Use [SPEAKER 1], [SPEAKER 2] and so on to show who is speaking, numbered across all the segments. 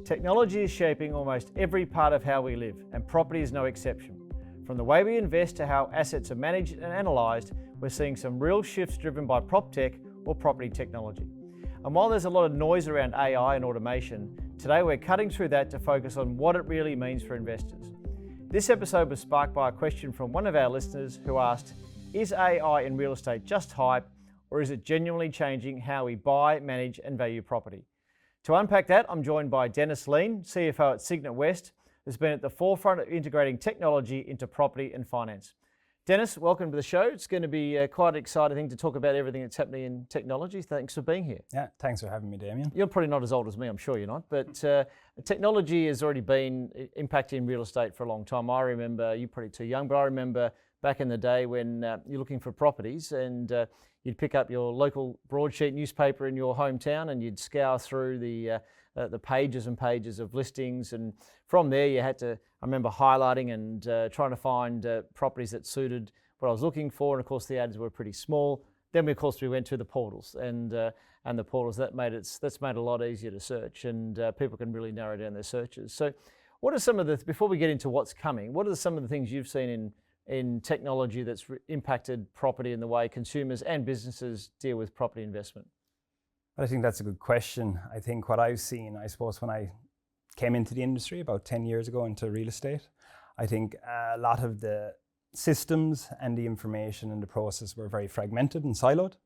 [SPEAKER 1] Technology is shaping almost every part of how we live, and property is no exception. From the way we invest to how assets are managed and analysed, we're seeing some real shifts driven by proptech or property technology. And while there's a lot of noise around AI and automation, today we're cutting through that to focus on what it really means for investors. This episode was sparked by a question from one of our listeners who asked, is AI in real estate just hype, or is it genuinely changing how we buy, manage and value property? To unpack that, I'm joined by Denis Leane, CFO at Cygnet West, who's been at the forefront of integrating technology into property and finance. Denis, welcome to the show. It's going to be quite an exciting thing to talk about everything that's happening in technology. Thanks for being here.
[SPEAKER 2] Yeah, thanks for having me, Damian.
[SPEAKER 1] You're probably not as old as me, I'm sure you're not, but technology has already been impacting real estate for a long time. I remember, you're probably too young, but I remember back in the day when you're looking for properties and you'd pick up your local broadsheet newspaper in your hometown and you'd scour through the pages and pages of listings, and from there you had to, I remember highlighting and trying to find properties that suited what I was looking for, and of course the ads were pretty small. Then of course we went to the portals, and the portals that's made it a lot easier to search, and people can really narrow down their searches. So what are some of the, before we get into what's coming, what are some of the things you've seen in technology that's impacted property and the way consumers and businesses deal with property investment?
[SPEAKER 2] I think that's a good question. I think what I've seen, I suppose, when I came into the industry about 10 years ago into real estate, I think a lot of the systems and the information and the process were very fragmented and siloed.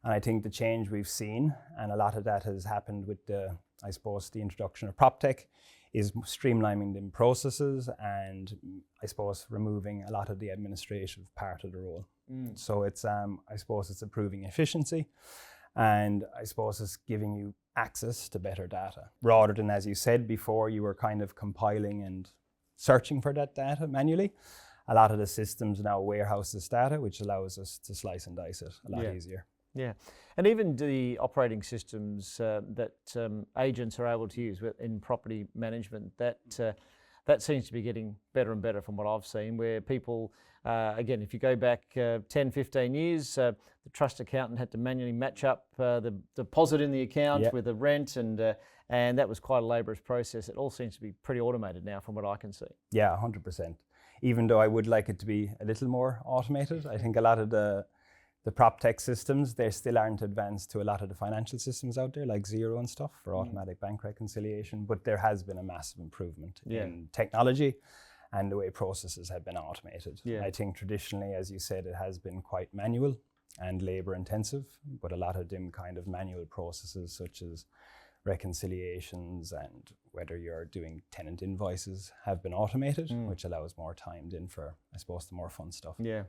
[SPEAKER 2] And I think the change we've seen, and a lot of that has happened with the introduction of proptech, is streamlining the processes and I suppose removing a lot of the administrative part of the role. So it's it's improving efficiency. And I suppose it's giving you access to better data rather than, as you said before, you were kind of compiling and searching for that data manually. A lot of the systems now warehouse this data, which allows us to slice and dice it a lot easier.
[SPEAKER 1] Yeah, and even the operating systems that agents are able to use in property management, that seems to be getting better and better from what I've seen, where people, again, if you go back 10, 15 years, the trust accountant had to manually match up the deposit in the account with the rent, and that was quite a laborious process. It all seems to be pretty automated now from what I can see. Yeah,
[SPEAKER 2] 100%. Even though I would like it to be a little more automated, I think a lot of the proptech systems, they still aren't advanced to a lot of the financial systems out there, like Xero and stuff for automatic bank reconciliation, but there has been a massive improvement in technology and the way processes have been automated. I think traditionally, as you said, it has been quite manual and labor intensive, but a lot of them kind of manual processes such as reconciliations and whether you're doing tenant invoices have been automated, which allows more time in for, I suppose, the more fun stuff.
[SPEAKER 1] Yeah.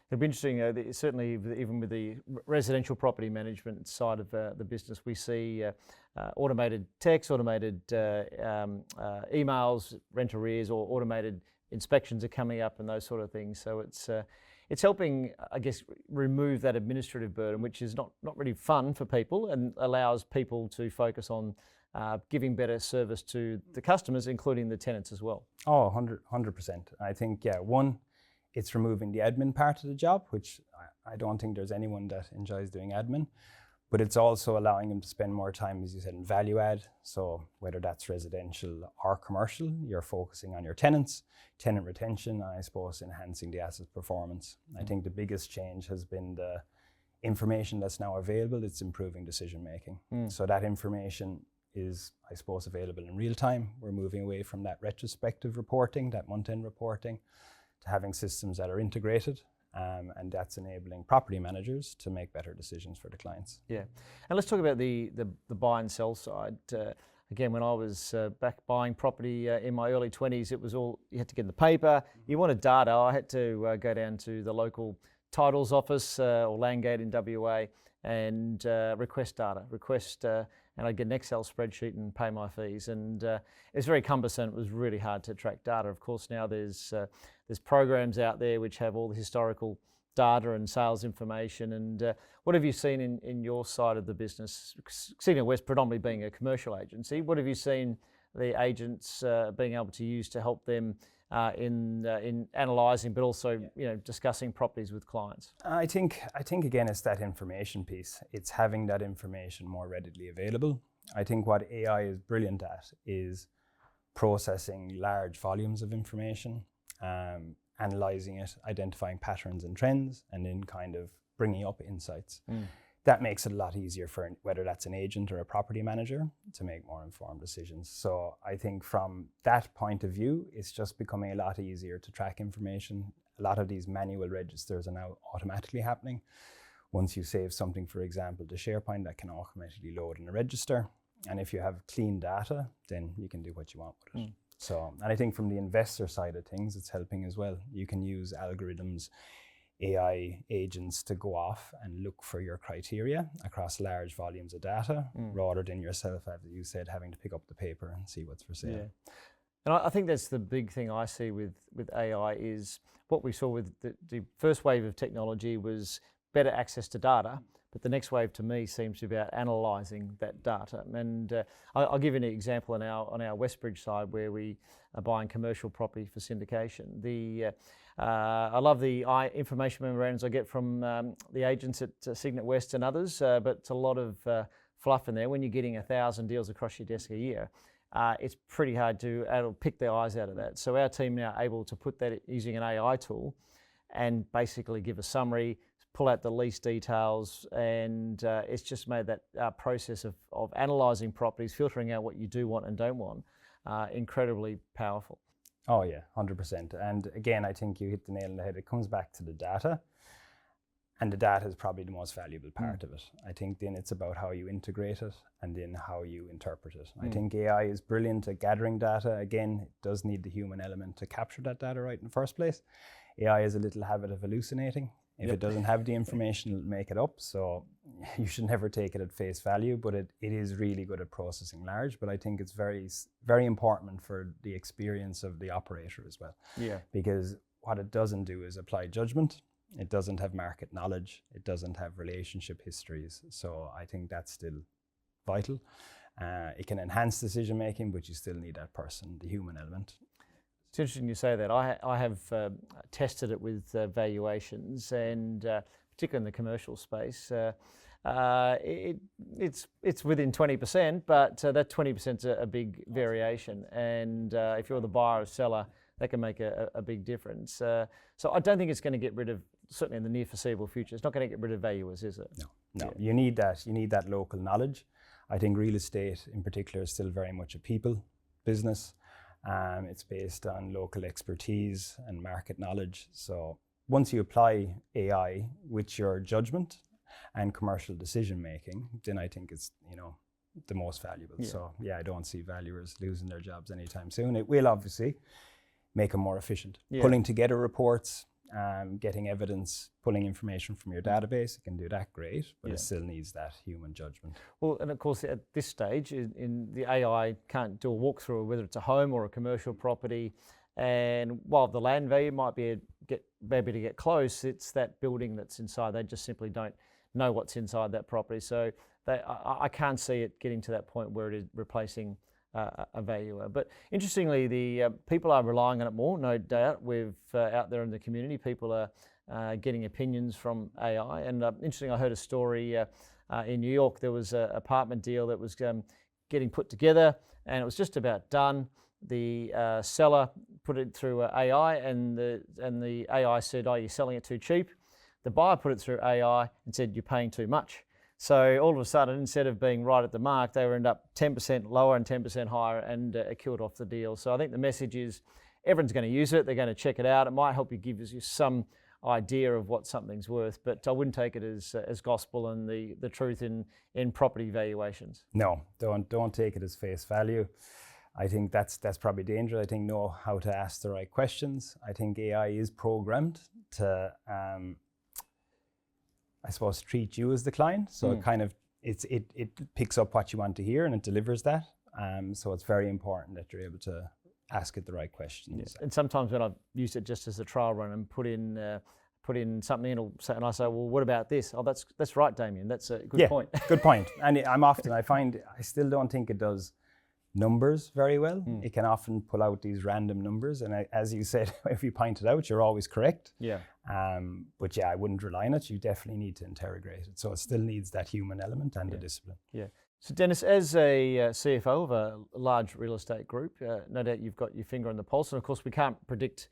[SPEAKER 1] It'd be interesting, certainly even with the residential property management side of the business, we see automated texts, automated emails, rent arrears, or automated inspections are coming up and those sort of things. So it's helping, I guess, remove that administrative burden, which is not really fun for people and allows people to focus on giving better service to the customers, including the tenants as well.
[SPEAKER 2] Oh, 100%. I think, one, it's removing the admin part of the job, which I don't think there's anyone that enjoys doing admin, but it's also allowing them to spend more time, as you said, in value add. So whether that's residential or commercial, you're focusing on your tenants, tenant retention, and I suppose enhancing the asset performance. I think the biggest change has been the information that's now available. It's improving decision making. So that information is, I suppose, available in real time. We're moving away from that retrospective reporting, that month-end reporting, to having systems that are integrated, and that's enabling property managers to make better decisions for the clients.
[SPEAKER 1] Yeah, and let's talk about the buy and sell side. Again, when I was back buying property in my early 20s, it was all, you had to get in the paper, you wanted data. I had to go down to the local titles office or Landgate in WA and request data, and I'd get an Excel spreadsheet and pay my fees. And it's very cumbersome. It was really hard to track data. Of course, now there's programs out there which have all the historical data and sales information. And what have you seen in your side of the business? Cygnet West predominantly being a commercial agency, what have you seen the agents being able to use to help them in analysing, but also discussing properties with clients?
[SPEAKER 2] I think again it's that information piece. It's having that information more readily available. I think what AI is brilliant at is processing large volumes of information, analysing it, identifying patterns and trends, and then kind of bringing up insights. That makes it a lot easier for whether that's an agent or a property manager to make more informed decisions. So I think from that point of view, it's just becoming a lot easier to track information. A lot of these manual registers are now automatically happening. Once you save something, for example, to SharePoint, that can automatically load in a register. And if you have clean data, then you can do what you want with it. So, and I think from the investor side of things, it's helping as well. You can use algorithms, AI agents to go off and look for your criteria across large volumes of data, rather than yourself, as you said, having to pick up the paper and see what's for sale.
[SPEAKER 1] Yeah. And I think that's the big thing I see with AI is what we saw with the first wave of technology was better access to data, but the next wave to me seems to be about analysing that data. And I'll give you an example on our Westbridge side where we are buying commercial property for syndication. I love the information memorandums I get from the agents at Cygnet West and others, but it's a lot of fluff in there. When you're getting 1,000 deals across your desk a year, it's pretty hard to pick the eyes out of that. So our team now are able to put that using an AI tool and basically give a summary, pull out the lease details, and it's just made that process of analysing properties, filtering out what you do want and don't want, incredibly powerful.
[SPEAKER 2] Oh yeah, 100%. And again, I think you hit the nail on the head. It comes back to the data, and the data is probably the most valuable part of it. I think then it's about how you integrate it and then how you interpret it. I think AI is brilliant at gathering data. Again, it does need the human element to capture that data right in the first place. AI has a little habit of hallucinating. If it doesn't have the information, it'll make it up. So you should never take it at face value, but it is really good at processing large. But I think it's very, very important for the experience of the operator as well. Yeah. Because what it doesn't do is apply judgment. It doesn't have market knowledge. It doesn't have relationship histories. So I think that's still vital. It can enhance decision making, but you still need that person, the human element.
[SPEAKER 1] It's interesting you say that. I have tested it with valuations, and particularly in the commercial space, it's within 20%, but that 20% is a big variation. And if you're the buyer or seller, that can make a big difference. So I don't think it's going to get rid of, certainly in the near foreseeable future, it's not going to get rid of valuers, is it? No.
[SPEAKER 2] Yeah. You need that. You need that local knowledge. I think real estate in particular is still very much a people business. It's based on local expertise and market knowledge. So once you apply AI with your judgment and commercial decision making, then I think it's the most valuable. Yeah. So yeah, I don't see valuers losing their jobs anytime soon. It will obviously make them more efficient. Yeah. Pulling together reports, getting evidence, pulling information from your database, it can do that great, but it still needs that human judgment.
[SPEAKER 1] Well, and of course at this stage, in the AI can't do a walkthrough, whether it's a home or a commercial property, and while the land value might be able to get close, it's that building that's inside. They just simply don't know what's inside that property. So I can't see it getting to that point where it is replacing a valuer. But interestingly, the people are relying on it more, no doubt. We've out there in the community, people are getting opinions from AI. And interesting, I heard a story in New York. There was an apartment deal that was getting put together, and it was just about done. The seller put it through AI, and the AI said, "Oh, you're selling it too cheap." The buyer put it through AI and said, "You're paying too much." So all of a sudden, instead of being right at the mark, they were end up 10% lower and 10% higher, and it killed off the deal. So I think the message is everyone's going to use it. They're going to check it out. It might help you give you some idea of what something's worth, but I wouldn't take it as gospel and the truth in property valuations.
[SPEAKER 2] No, don't take it as face value. I think that's probably dangerous. I think know how to ask the right questions. I think AI is programmed to I suppose treat you as the client. So it kind of it picks up what you want to hear and it delivers that. So it's very important that you're able to ask it the right questions.
[SPEAKER 1] Yeah. And sometimes when I've used it just as a trial run and put in something, and I say, well, what about this? Oh, that's right, Damian. That's a good point.
[SPEAKER 2] Good point. And I still don't think it does numbers very well. It can often pull out these random numbers, and as you said, if you point it out, you're always correct. Yeah. But yeah, I wouldn't rely on it. You definitely need to interrogate it. So it still needs that human element and the discipline.
[SPEAKER 1] Yeah. So Denis, as a CFO of a large real estate group, no doubt you've got your finger on the pulse, and of course we can't predict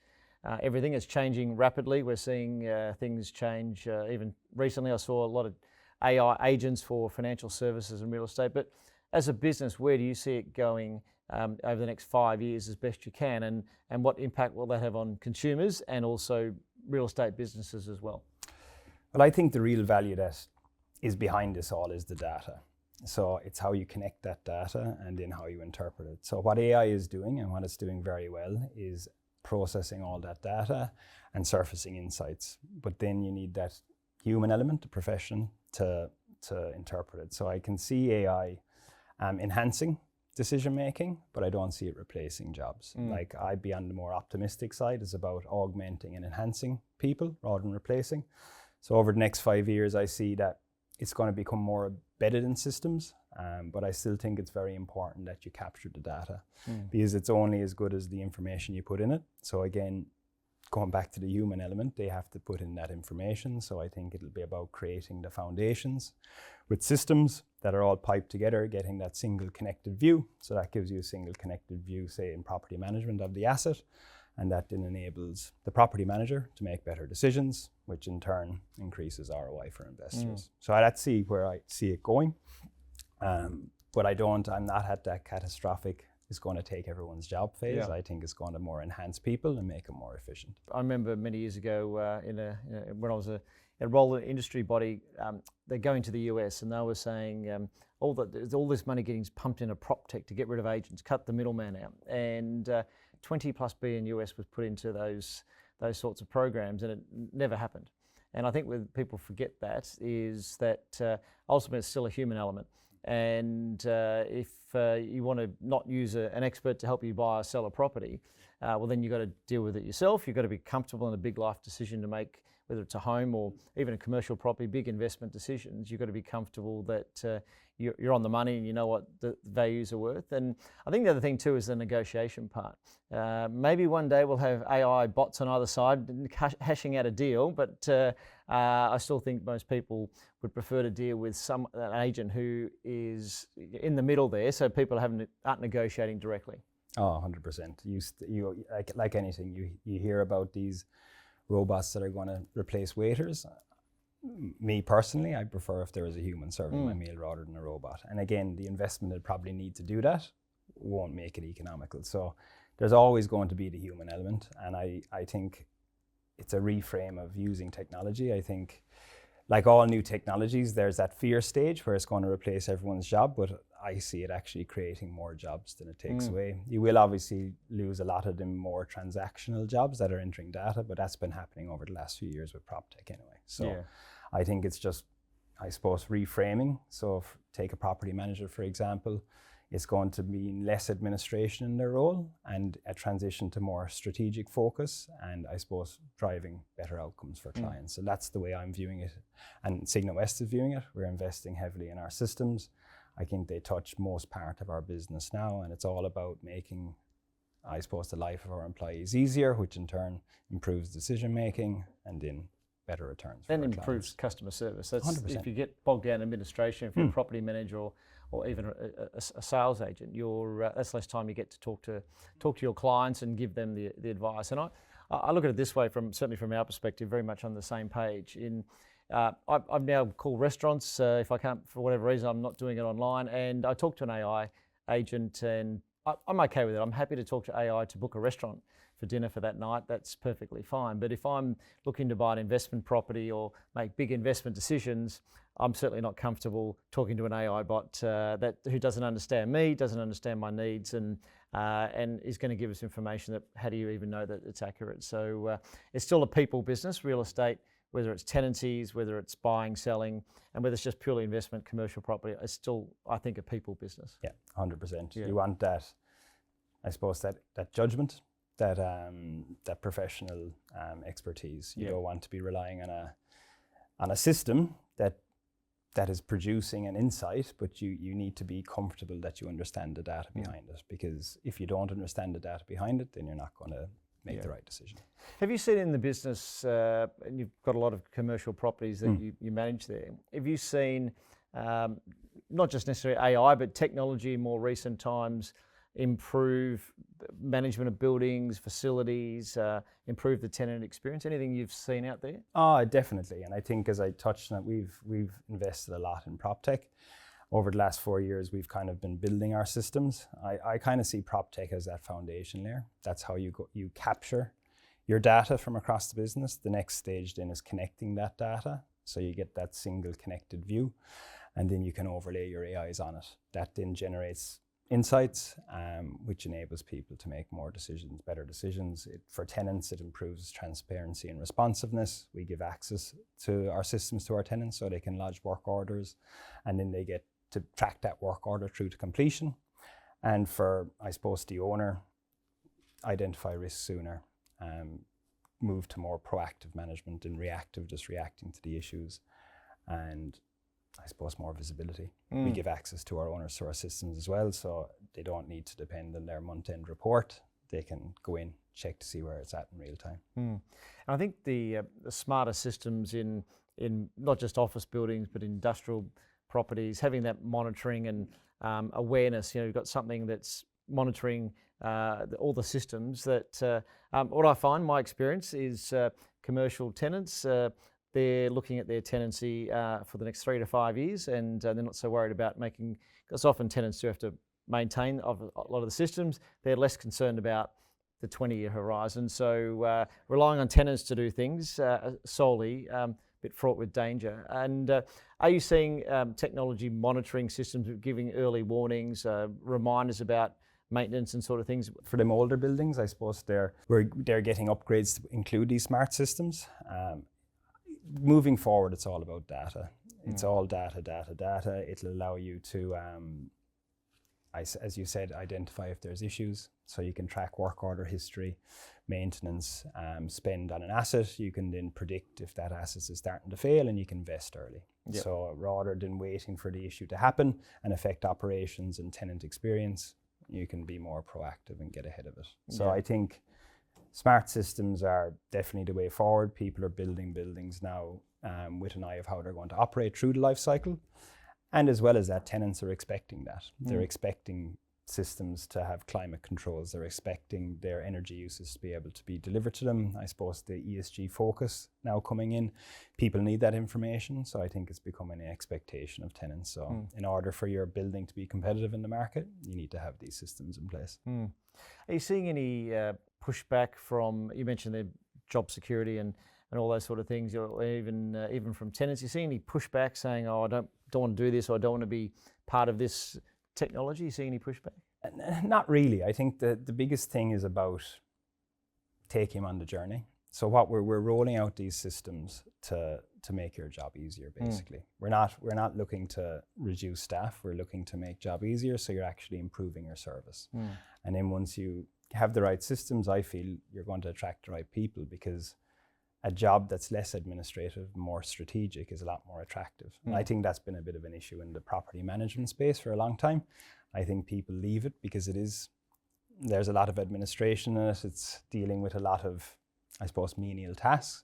[SPEAKER 1] everything. It's changing rapidly. We're seeing things change. Even recently I saw a lot of AI agents for financial services and real estate. But as a business, where do you see it going over the next 5 years as best you can, and what impact will that have on consumers and also real estate businesses as well?
[SPEAKER 2] Well, I think the real value that is behind this all is the data. So it's how you connect that data and then how you interpret it. So what AI is doing, and what it's doing very well, is processing all that data and surfacing insights. But then you need that human element, the profession, to interpret it. So I can see AI enhancing decision making, but I don't see it replacing jobs. Like, I'd be on the more optimistic side. It's about augmenting and enhancing people rather than replacing. So over the next 5 years, I see that it's going to become more embedded in systems, but I still think it's very important that you capture the data because it's only as good as the information you put in it. So again, going back to the human element, they have to put in that information. So I think it'll be about creating the foundations with systems that are all piped together, getting that single connected view. So that gives you a single connected view, say in property management, of the asset. And that then enables the property manager to make better decisions, which in turn increases ROI for investors. So that's where I see it going. But I'm not at that catastrophic, it's going to take everyone's job phase.
[SPEAKER 1] Yeah.
[SPEAKER 2] I think it's going to more enhance people and make them more efficient.
[SPEAKER 1] I remember many years ago when I was enrolled in an industry body, they're going to the US and they were saying there's all this money getting pumped into proptech to get rid of agents, cut the middleman out. And 20 plus billion US was put into those sorts of programs, and it never happened. And I think when people forget that is that ultimately it's still a human element. And if you want to not use an expert to help you buy or sell a property, well then you've got to deal with it yourself. You've got to be comfortable in a big life decision to make, whether it's a home or even a commercial property, big investment decisions. You've got to be comfortable that you're on the money and you know what the values are worth. And I think the other thing too is the negotiation part. Maybe one day we'll have AI bots on either side hashing out a deal, but I still think most people would prefer to deal with an agent who is in the middle there, so people aren't negotiating directly.
[SPEAKER 2] Oh, 100%. You like anything, you hear about these robots that are going to replace waiters. Me personally, I prefer if there was a human serving my meal rather than a robot. And again, the investment that probably need to do that won't make it economical. So there's always going to be the human element. And I think it's a reframe of using technology. I think, like all new technologies, there's that fear stage where it's going to replace everyone's job, but I see it actually creating more jobs than it takes away. You will obviously lose a lot of the more transactional jobs that are entering data, but that's been happening over the last few years with proptech anyway. So I think it's just, I suppose, reframing. So take a property manager, for example, it's going to mean less administration in their role and a transition to more strategic focus and, I suppose, driving better outcomes for clients. So that's the way I'm viewing it. And Cygnet West is viewing it. We're investing heavily in our systems. I think they touch most part of our business now, and it's all about making, I suppose, the life of our employees easier, which in turn improves decision making and then better returns for our clients. And
[SPEAKER 1] improves customer service. That's
[SPEAKER 2] 100%.
[SPEAKER 1] If you get bogged down in administration, if you're a property manager or even a sales agent, that's less time you get to talk to your clients and give them the advice. And I look at it this way, certainly from our perspective, very much on the same page. I've now called restaurants, if I can't, for whatever reason, I'm not doing it online, and I talk to an AI agent, and I'm okay with it. I'm happy to talk to AI to book a restaurant for dinner for that night. That's perfectly fine. But if I'm looking to buy an investment property or make big investment decisions, I'm certainly not comfortable talking to an AI bot who doesn't understand me, doesn't understand my needs, and is going to give us information that, how do you even know that it's accurate? So it's still a people business, real estate, whether it's tenancies, whether it's buying, selling, and whether it's just purely investment, commercial property, it's still, I think, a people business.
[SPEAKER 2] Yeah, 100%.
[SPEAKER 1] Yeah.
[SPEAKER 2] You want that, I suppose, that judgment, that professional expertise. You don't want to be relying on a system that is producing an insight, but you need to be comfortable that you understand the data behind it, because if you don't understand the data behind it, then you're not going to make the right decision.
[SPEAKER 1] Have you seen in the business, and you've got a lot of commercial properties that you manage there, have you seen not just necessarily AI, but technology in more recent times improve management of buildings, facilities, improve the tenant experience? Anything you've seen out there?
[SPEAKER 2] Oh, definitely. And I think, as I touched on it, we've invested a lot in proptech. Over the last 4 years, we've kind of been building our systems. I kind of see proptech as that foundation layer. That's how you capture your data from across the business. The next stage then is connecting that data, so you get that single connected view, and then you can overlay your AIs on it. That then generates insights, which enables people to make more decisions, better decisions. For tenants, it improves transparency and responsiveness. We give access to our systems to our tenants so they can lodge work orders, and then they get to track that work order through to completion. And for, I suppose, the owner, identify risks sooner, move to more proactive management than reactive, just reacting to the issues, and I suppose more visibility. We give access to our owners to our systems as well, so they don't need to depend on their month-end report. They can go in, check to see where it's at in real time.
[SPEAKER 1] And I think the smarter systems in not just office buildings, but industrial properties, having that monitoring and awareness, you've got something that's monitoring all the systems that, what I find, my experience is commercial tenants, they're looking at their tenancy for the next 3 to 5 years, and they're not so worried about making, because often tenants do have to maintain a lot of the systems. They're less concerned about the 20-year horizon. So relying on tenants to do things solely, a bit fraught with danger. And are you seeing technology monitoring systems giving early warnings, reminders about maintenance and sort of things?
[SPEAKER 2] For them older buildings, I suppose they're getting upgrades to include these smart systems. Moving forward, it's all about data. It's all data. It'll allow you to, as you said, identify if there's issues. So you can track work order history, maintenance, spend on an asset. You can then predict if that asset is starting to fail, and you can invest early. Yep. So rather than waiting for the issue to happen and affect operations and tenant experience, you can be more proactive and get ahead of it. So I think smart systems are definitely the way forward. People are building buildings now with an eye of how they're going to operate through the life cycle. And as well as that, tenants are expecting that. They're expecting systems to have climate controls. They're expecting their energy uses to be able to be delivered to them. I suppose the ESG focus now coming in, people need that information. So I think it's becoming an expectation of tenants. So in order for your building to be competitive in the market, you need to have these systems in place.
[SPEAKER 1] Are you seeing any pushback from, you mentioned the job security and all those sort of things, or even from tenants? You see any pushback saying, oh, I don't want to do this, or I don't want to be part of this technology? You see any pushback?
[SPEAKER 2] Not really. I think the biggest thing is about taking them on the journey. So what we're rolling out these systems to make your job easier, basically. We're not looking to reduce staff. We're looking to make job easier, so you're actually improving your service. And then once you have the right systems, I feel you're going to attract the right people, because a job that's less administrative, more strategic, is a lot more attractive. And I think that's been a bit of an issue in the property management space for a long time. I think people leave it because there's a lot of administration in it. It's dealing with a lot of, I suppose, menial tasks.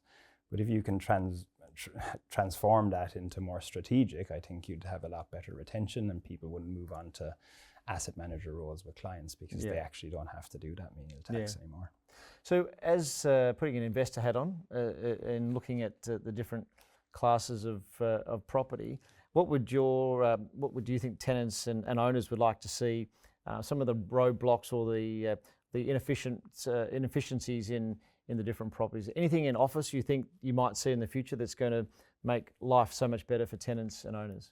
[SPEAKER 2] But if you can transform that into more strategic, I think you'd have a lot better retention, and people wouldn't move on to asset manager roles with clients, because they actually don't have to do that menial tasks anymore.
[SPEAKER 1] So as putting an investor hat on and looking at the different classes of property, what would you think tenants and owners would like to see? Some of the roadblocks or the inefficiencies in the different properties. Anything in office you think you might see in the future that's going to make life so much better for tenants and owners?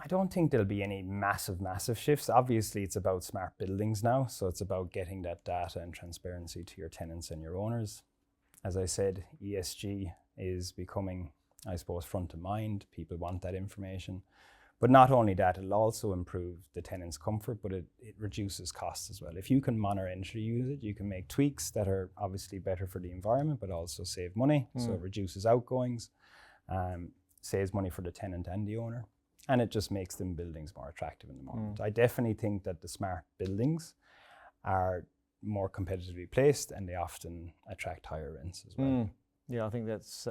[SPEAKER 2] I don't think there'll be any massive shifts. Obviously, it's about smart buildings now, so it's about getting that data and transparency to your tenants and your owners. As I said, ESG is becoming, I suppose, front of mind. People want that information. But not only that, it'll also improve the tenant's comfort, but it reduces costs as well. If you can monitor energy usage, you can make tweaks that are obviously better for the environment, but also save money. So it reduces outgoings, saves money for the tenant and the owner. And it just makes them buildings more attractive in the moment. I definitely think that the smart buildings are more competitively placed, and they often attract higher rents as well.
[SPEAKER 1] Yeah, I think that's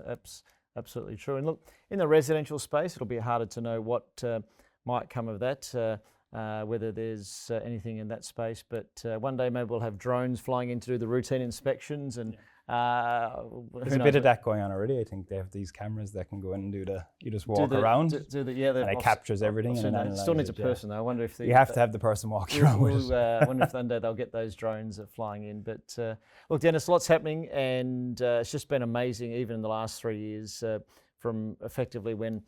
[SPEAKER 1] absolutely true. And look, in the residential space, it'll be harder to know what might come of that, whether there's anything in that space. But one day maybe we'll have drones flying in to do the routine inspections, and
[SPEAKER 2] there's a bit of that going on already. I think they have these cameras that can go in and you just walk around, and it captures everything. And
[SPEAKER 1] it still needs a person though. I wonder if
[SPEAKER 2] you have to have the person walking around with it.
[SPEAKER 1] I wonder if one day they'll get those drones flying in. But look, Denis, lots happening, and it's just been amazing, even in the last 3 years, from effectively when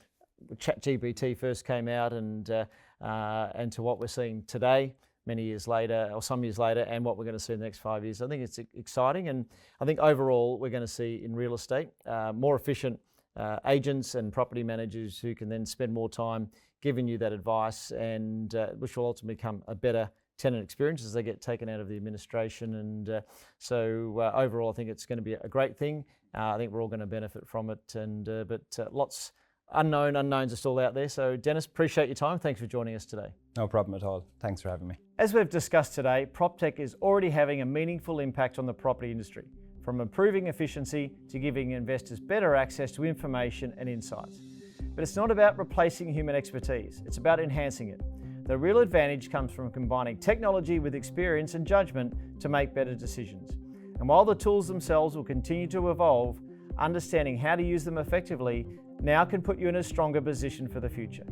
[SPEAKER 1] ChatGPT first came out and to what we're seeing today, many years later, or some years later, and what we're going to see in the next 5 years. I think it's exciting, and I think overall we're going to see in real estate more efficient agents and property managers who can then spend more time giving you that advice, and which will ultimately become a better tenant experience as they get taken out of the administration. And so overall, I think it's going to be a great thing. I think we're all going to benefit from it, and but lots unknowns are still out there. So Denis, appreciate your time. Thanks for joining us today.
[SPEAKER 2] No problem at all. Thanks for having me.
[SPEAKER 1] As we've discussed today, proptech is already having a meaningful impact on the property industry, from improving efficiency to giving investors better access to information and insights. But it's not about replacing human expertise, it's about enhancing it. The real advantage comes from combining technology with experience and judgment to make better decisions. And while the tools themselves will continue to evolve, understanding how to use them effectively now can put you in a stronger position for the future.